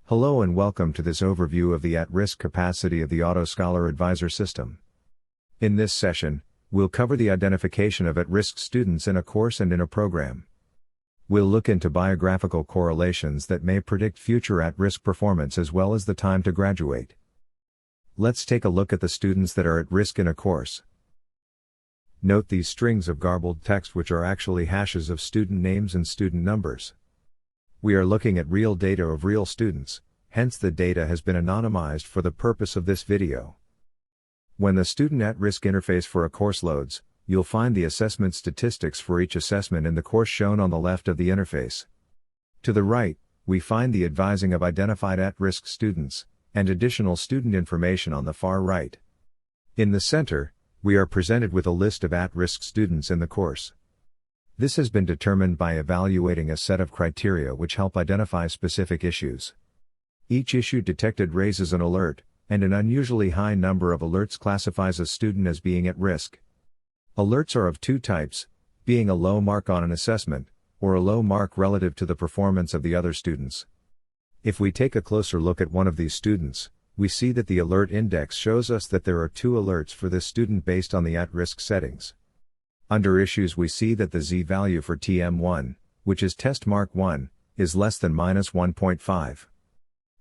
Hello and welcome to this overview of the at-risk capacity of the AutoScholar Advisor system. In this session, we'll cover the identification of at-risk students in a course and in a program. We'll look into biographical correlations that may predict future at-risk performance as well as the time to graduate. Let's take a look at the students that are at risk in a course. Note these strings of garbled text which are actually hashes of student names and student numbers. We are looking at real data of real students, hence the data has been anonymized for the purpose of this video. When the Student at-Risk interface for a course loads, you'll find the assessment statistics for each assessment in the course shown on the left of the interface. To the right, we find the advising of identified at-risk students, and additional student information on the far right. In the center, we are presented with a list of at-risk students in the course. This has been determined by evaluating a set of criteria which help identify specific issues. Each issue detected raises an alert, and an unusually high number of alerts classifies a student as being at risk. Alerts are of two types, being a low mark on an assessment, or a low mark relative to the performance of the other students. If we take a closer look at one of these students, we see that the alert index shows us that there are two alerts for this student based on the at-risk settings. Under issues we see that the z-value for TM1, which is test mark 1, is less than -1.5.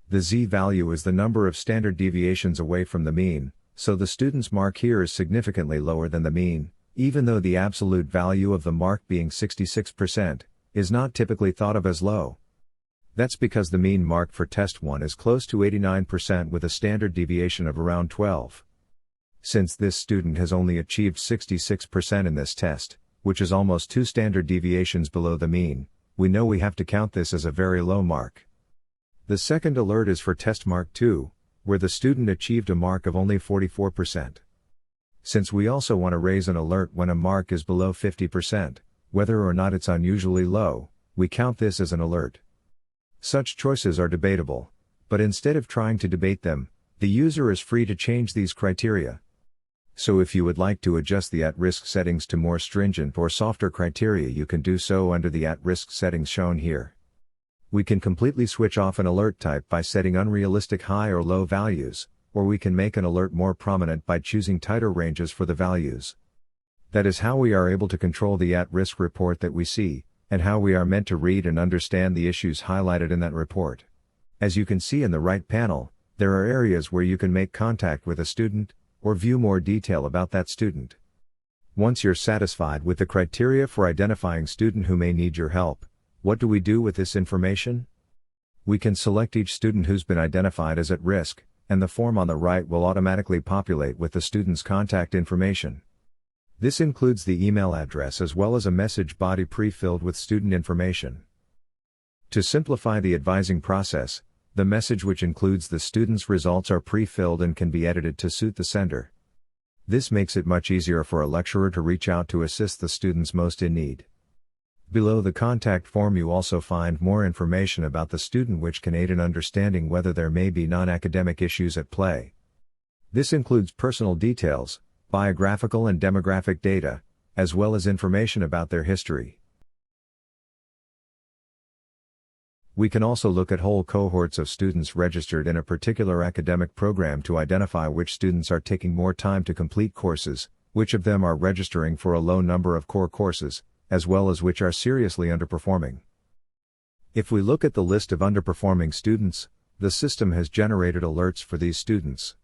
The z-value is the number of standard deviations away from the mean, so the student's mark here is significantly lower than the mean, even though the absolute value of the mark being 66%, is not typically thought of as low. That's because the mean mark for test 1 is close to 89% with a standard deviation of around 12. Since this student has only achieved 66% in this test, which is almost 2 standard deviations below the mean, we know we have to count this as a very low mark. The second alert is for test mark 2, where the student achieved a mark of only 44%. Since we also want to raise an alert when a mark is below 50%, whether or not it's unusually low, we count this as an alert. Such choices are debatable, but instead of trying to debate them, the user is free to change these criteria. So if you would like to adjust the at-risk settings to more stringent or softer criteria, you can do so under the at-risk settings shown here. We can completely switch off an alert type by setting unrealistic high or low values, or we can make an alert more prominent by choosing tighter ranges for the values. That is how we are able to control the at-risk report that we see, and how we are meant to read and understand the issues highlighted in that report. As you can see in the right panel, there are areas where you can make contact with a student, or view more detail about that student. Once you're satisfied with the criteria for identifying student who may need your help, what do we do with this information? We can select each student who's been identified as at risk, and the form on the right will automatically populate with the student's contact information. This includes the email address as well as a message body pre-filled with student information. To simplify the advising process, the message which includes the student's results are pre-filled and can be edited to suit the sender. This makes it much easier for a lecturer to reach out to assist the students most in need. Below the contact form you also find more information about the student which can aid in understanding whether there may be non-academic issues at play. This includes personal details, biographical and demographic data, as well as information about their history. We can also look at whole cohorts of students registered in a particular academic program to identify which students are taking more time to complete courses, which of them are registering for a low number of core courses, as well as which are seriously underperforming. If we look at the list of underperforming students, the system has generated alerts for these students.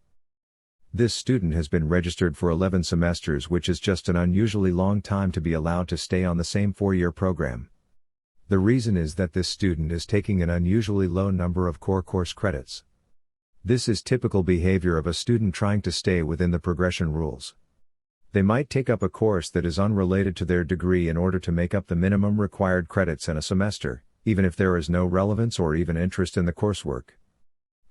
This student has been registered for 11 semesters, which is just an unusually long time to be allowed to stay on the same 4-year program. The reason is that this student is taking an unusually low number of core course credits. This is typical behavior of a student trying to stay within the progression rules. They might take up a course that is unrelated to their degree in order to make up the minimum required credits in a semester, even if there is no relevance or even interest in the coursework.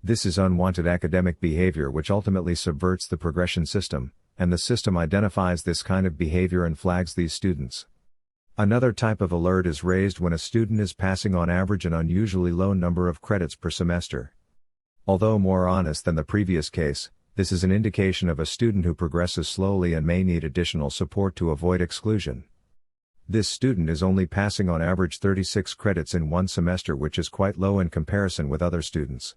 This is unwanted academic behavior which ultimately subverts the progression system, and the system identifies this kind of behavior and flags these students. Another type of alert is raised when a student is passing on average an unusually low number of credits per semester. Although more honest than the previous case, this is an indication of a student who progresses slowly and may need additional support to avoid exclusion. This student is only passing on average 36 credits in one semester, which is quite low in comparison with other students.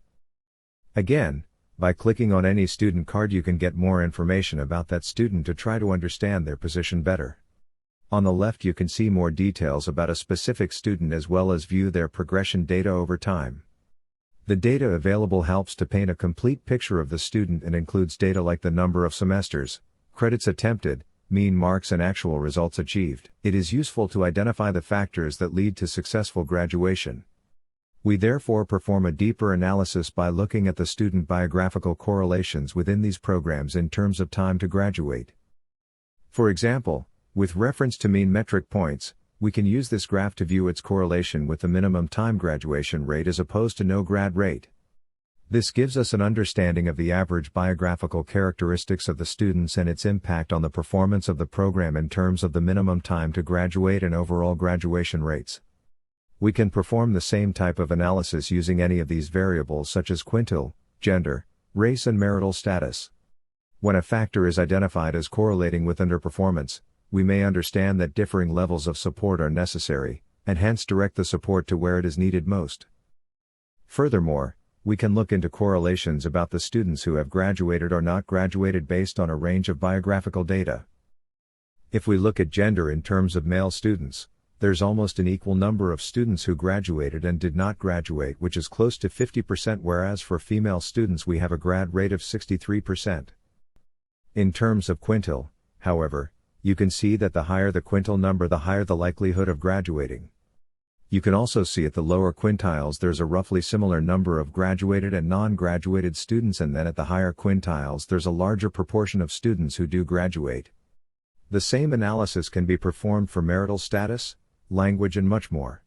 Again, by clicking on any student card you can get more information about that student to try to understand their position better. On the left you can see more details about a specific student as well as view their progression data over time. The data available helps to paint a complete picture of the student and includes data like the number of semesters, credits attempted, mean marks and actual results achieved. It is useful to identify the factors that lead to successful graduation. We therefore perform a deeper analysis by looking at the student biographical correlations within these programs in terms of time to graduate. For example, with reference to mean metric points, we can use this graph to view its correlation with the minimum time graduation rate as opposed to no grad rate. This gives us an understanding of the average biographical characteristics of the students and its impact on the performance of the program in terms of the minimum time to graduate and overall graduation rates. We can perform the same type of analysis using any of these variables such as quintile, gender, race and marital status. When a factor is identified as correlating with underperformance, we may understand that differing levels of support are necessary, and hence direct the support to where it is needed most. Furthermore, we can look into correlations about the students who have graduated or not graduated based on a range of biographical data. If we look at gender in terms of male students, there's almost an equal number of students who graduated and did not graduate, which is close to 50%, whereas for female students we have a grad rate of 63%. In terms of quintile, however, you can see that the higher the quintile number, the higher the likelihood of graduating. You can also see at the lower quintiles there's a roughly similar number of graduated and non-graduated students, and then at the higher quintiles there's a larger proportion of students who do graduate. The same analysis can be performed for marital status, language and much more.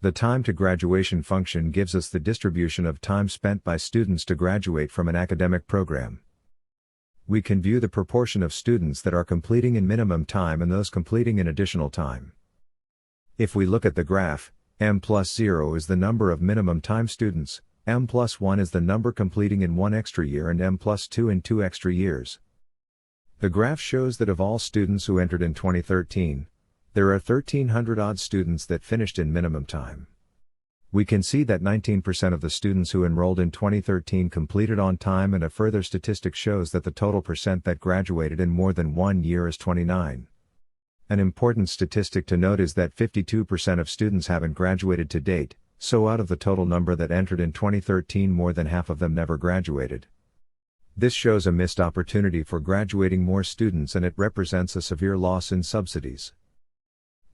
The time to graduation function gives us the distribution of time spent by students to graduate from an academic program. We can view the proportion of students that are completing in minimum time and those completing in additional time. If we look at the graph, M+0 is the number of minimum time students, M+1 is the number completing in 1 extra year, and M+2 in 2 extra years. The graph shows that of all students who entered in 2013, there are 1,300-odd students that finished in minimum time. We can see that 19% of the students who enrolled in 2013 completed on time, and a further statistic shows that the total percent that graduated in more than 1 year is 29. An important statistic to note is that 52% of students haven't graduated to date, so out of the total number that entered in 2013, more than half of them never graduated. This shows a missed opportunity for graduating more students, and it represents a severe loss in subsidies.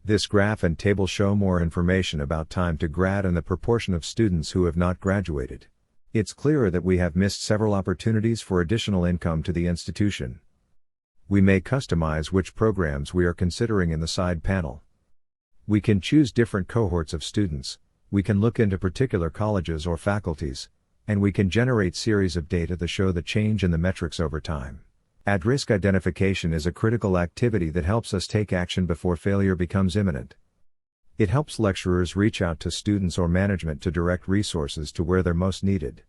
This graph and table show more information about time to grad and the proportion of students who have not graduated. It's clearer that we have missed several opportunities for additional income to the institution. We may customize which programs we are considering in the side panel. We can choose different cohorts of students, we can look into particular colleges or faculties, and we can generate series of data that show the change in the metrics over time. At-risk identification is a critical activity that helps us take action before failure becomes imminent. It helps lecturers reach out to students or management to direct resources to where they're most needed.